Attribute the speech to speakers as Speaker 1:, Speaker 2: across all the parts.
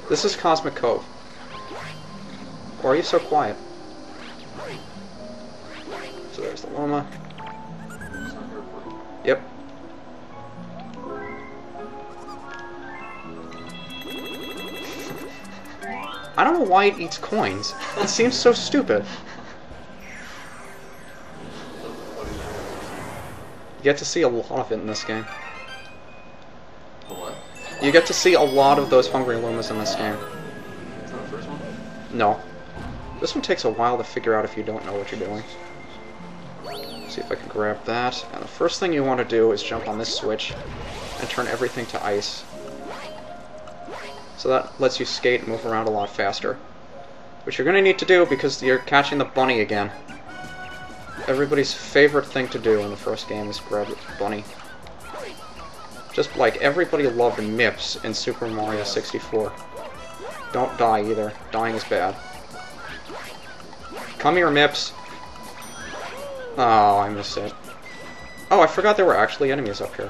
Speaker 1: This is Cosmic Cove. Why are you so quiet? So there's the llama. Yep. I don't know why it eats coins. It seems so stupid. You get to see a lot of it in this game.
Speaker 2: What?
Speaker 1: You get to see a lot of those hungry llamas in this game.
Speaker 2: Is that the first one?
Speaker 1: No. This one takes a while to figure out if you don't know what you're doing. See if I can grab that. And the first thing you want to do is jump on this switch and turn everything to ice. So that lets you skate and move around a lot faster. Which you're going to need to do because you're catching the bunny again. Everybody's favorite thing to do in the first game is grab the bunny. Just like everybody loved MIPS in Super Mario 64. Don't die either. Dying is bad. Come here, MIPS. Oh, I missed it. Oh, I forgot there were actually enemies up here.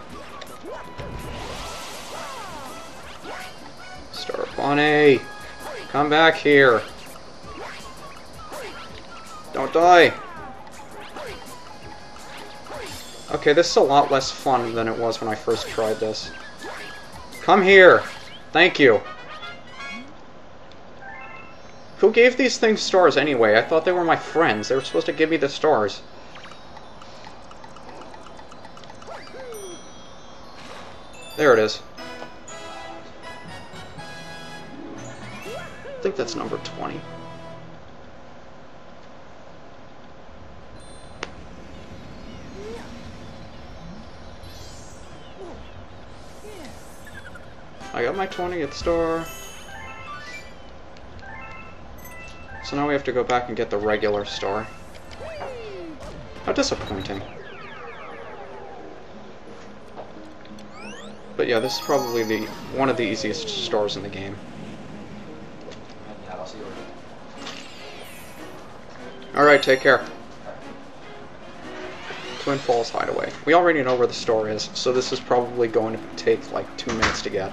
Speaker 1: Star Bunny! Come back here! Don't die! Okay, this is a lot less fun than it was when I first tried this. Come here! Thank you! Who gave these things stars anyway? I thought they were my friends. They were supposed to give me the stars. There it is. I think that's number 20. I got my 20th star. So now we have to go back and get the regular star. How disappointing. But yeah, this is probably one of the easiest stars in the game.
Speaker 2: Yeah, I'll see you later.
Speaker 1: Alright, take care. Twin Falls Hideaway. We already know where the star is, so this is probably going to take like 2 minutes to get.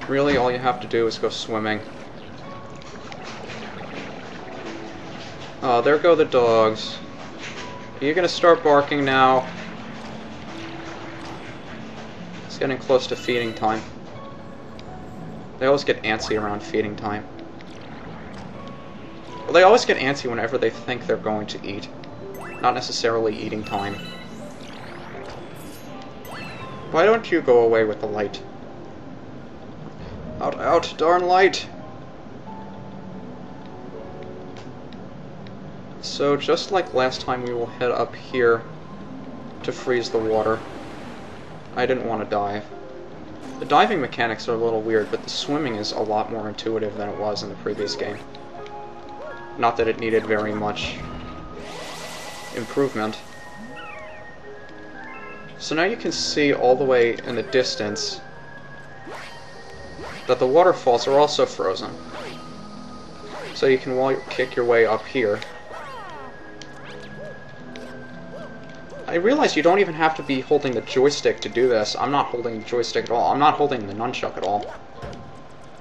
Speaker 1: Really, all you have to do is go swimming. Oh, there go the dogs. Are you gonna start barking now? It's getting close to feeding time. They always get antsy around feeding time. Well, they always get antsy whenever they think they're going to eat. Not necessarily eating time. Why don't you go away with the light? Out, out, darn light! So, just like last time, we will head up here to freeze the water. I didn't want to dive. The diving mechanics are a little weird, but the swimming is a lot more intuitive than it was in the previous game. Not that it needed very much improvement. So now you can see all the way in the distance that the waterfalls are also frozen. So you can kick your way up here. I realize you don't even have to be holding the joystick to do this. I'm not holding the joystick at all. I'm not holding the nunchuck at all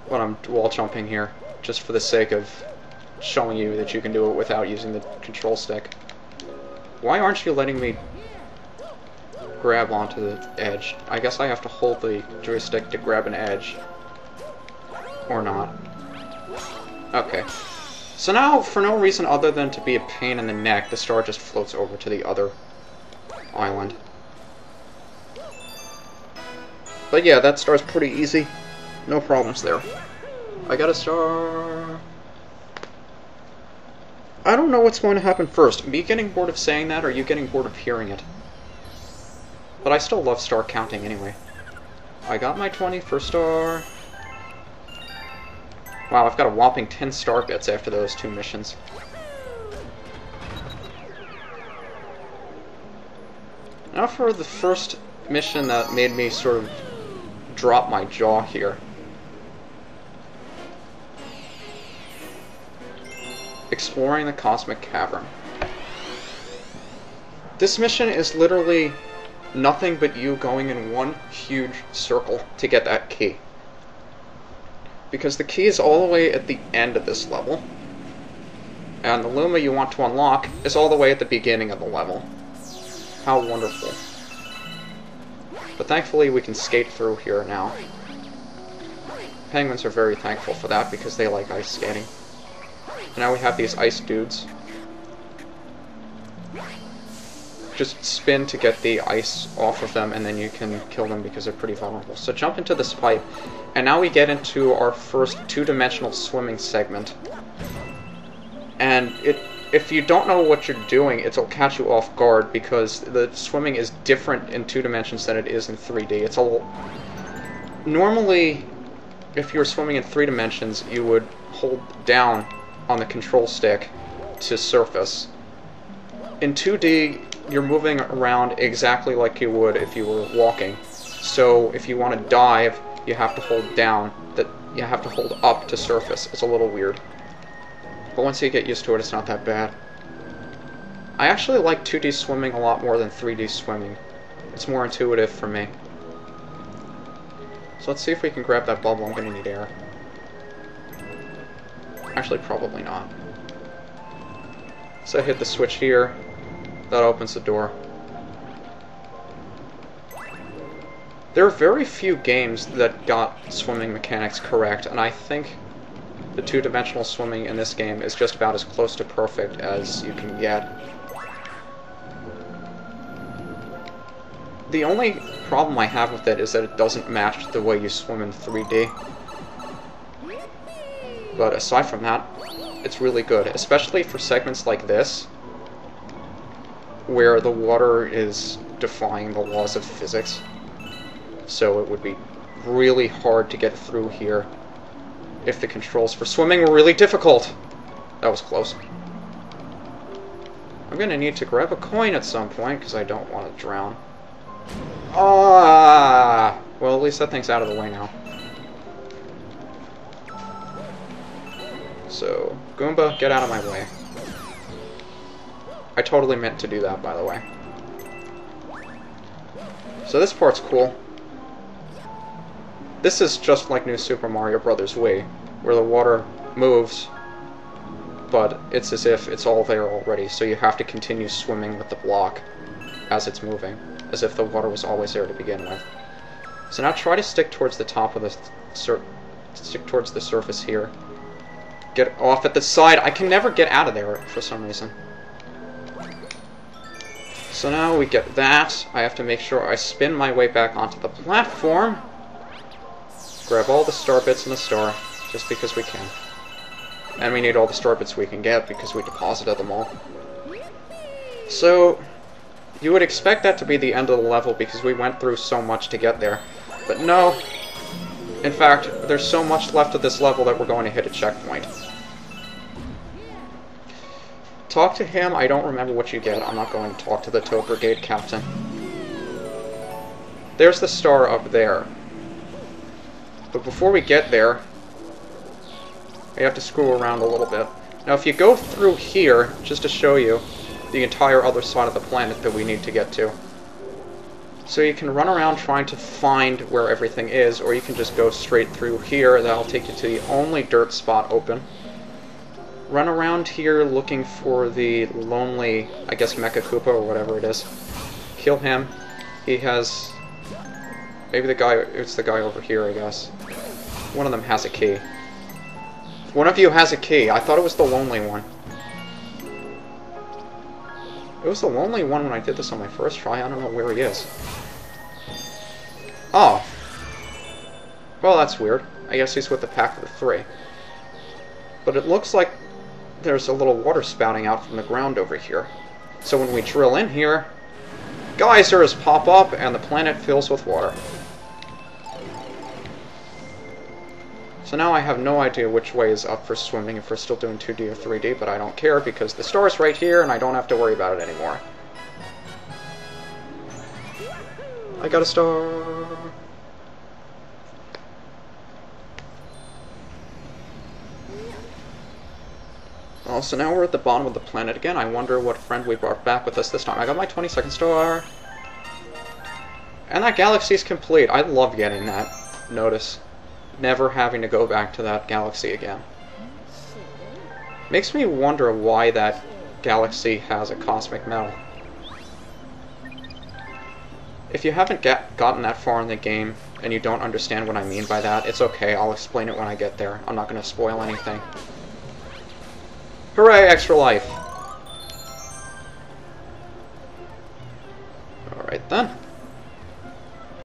Speaker 1: when I'm wall jumping here, just for the sake of showing you that you can do it without using the control stick. Why aren't you letting me grab onto the edge? I guess I have to hold the joystick to grab an edge. Or not. Okay. So now, for no reason other than to be a pain in the neck, the star just floats over to the other island. But yeah, that star's pretty easy. No problems there. I got a star. I don't know what's going to happen first. Me getting bored of saying that, or you getting bored of hearing it? But I still love star counting anyway. I got my 21st star. Wow, I've got a whopping 10 star bits after those 2 missions. Now for the first mission that made me sort of drop my jaw here. Exploring the Cosmic Cavern. This mission is literally nothing but you going in one huge circle to get that key. Because the key is all the way at the end of this level, and the Luma you want to unlock is all the way at the beginning of the level. How wonderful. But thankfully we can skate through here now. Penguins are very thankful for that because they like ice skating. And now we have these ice dudes. Just spin to get the ice off of them, and then you can kill them because they're pretty vulnerable. So jump into this pipe, and now we get into our first two-dimensional swimming segment. And if you don't know what you're doing, it'll catch you off guard because the swimming is different in 2 dimensions than it is in 3D. Normally, if you were swimming in 3 dimensions, you would hold down on the control stick to surface. In 2D, you're moving around exactly like you would if you were walking. So if you want to dive, you have to hold down. You have to hold up to surface. It's a little weird. But once you get used to it, it's not that bad. I actually like 2D swimming a lot more than 3D swimming. It's more intuitive for me. So let's see if we can grab that bubble. I'm going to need air. Actually, probably not. So I hit the switch here. That opens the door. There are very few games that got swimming mechanics correct, and I think the 2-dimensional swimming in this game is just about as close to perfect as you can get. The only problem I have with it is that it doesn't match the way you swim in 3D. But aside from that, it's really good, especially for segments like this, where the water is defying the laws of physics. So it would be really hard to get through here if the controls for swimming were really difficult. That was close. I'm gonna need to grab a coin at some point because I don't want to drown. Ah! Well, at least that thing's out of the way now. So, Goomba, get out of my way. I totally meant to do that, by the way. So this part's cool. This is just like New Super Mario Bros. Wii, where the water moves, but it's as if it's all there already, so you have to continue swimming with the block as it's moving, as if the water was always there to begin with. So now try to stick towards the top of the stick towards the surface here. Get off at the side. I can never get out of there for some reason. So now we get that. I have to make sure I spin my way back onto the platform. Grab all the star bits in the star, just because we can. And we need all the star bits we can get because we deposited them all. So, you would expect that to be the end of the level because we went through so much to get there. But no. In fact, there's so much left of this level that we're going to hit a checkpoint. Talk to him. I don't remember what you get. I'm not going to talk to the Toad Brigade captain. There's the star up there. But before we get there, we have to screw around a little bit. Now if you go through here, just to show you the entire other side of the planet that we need to get to. So you can run around trying to find where everything is, or you can just go straight through here. That'll take you to the only dirt spot open. Run around here looking for the lonely, I guess, Mecha Koopa or whatever it is. Kill him. He has... Maybe the guy... It's the guy over here, I guess. One of them has a key. One of you has a key. I thought it was the lonely one. It was the lonely one when I did this on my first try. I don't know where he is. Oh. Well, that's weird. I guess he's with the pack of the 3. But it looks like there's a little water spouting out from the ground over here. So when we drill in here, geysers pop up and the planet fills with water. So now I have no idea which way is up for swimming, if we're still doing 2D or 3D, but I don't care because the star's right here and I don't have to worry about it anymore. I got a star! Well, so now we're at the bottom of the planet again. I wonder what friend we brought back with us this time. I got my 22nd star. And that galaxy's complete. I love getting that notice. Never having to go back to that galaxy again. Makes me wonder why that galaxy has a cosmic medal. If you haven't gotten that far in the game and you don't understand what I mean by that, it's okay. I'll explain it when I get there. I'm not going to spoil anything. Hooray, extra life!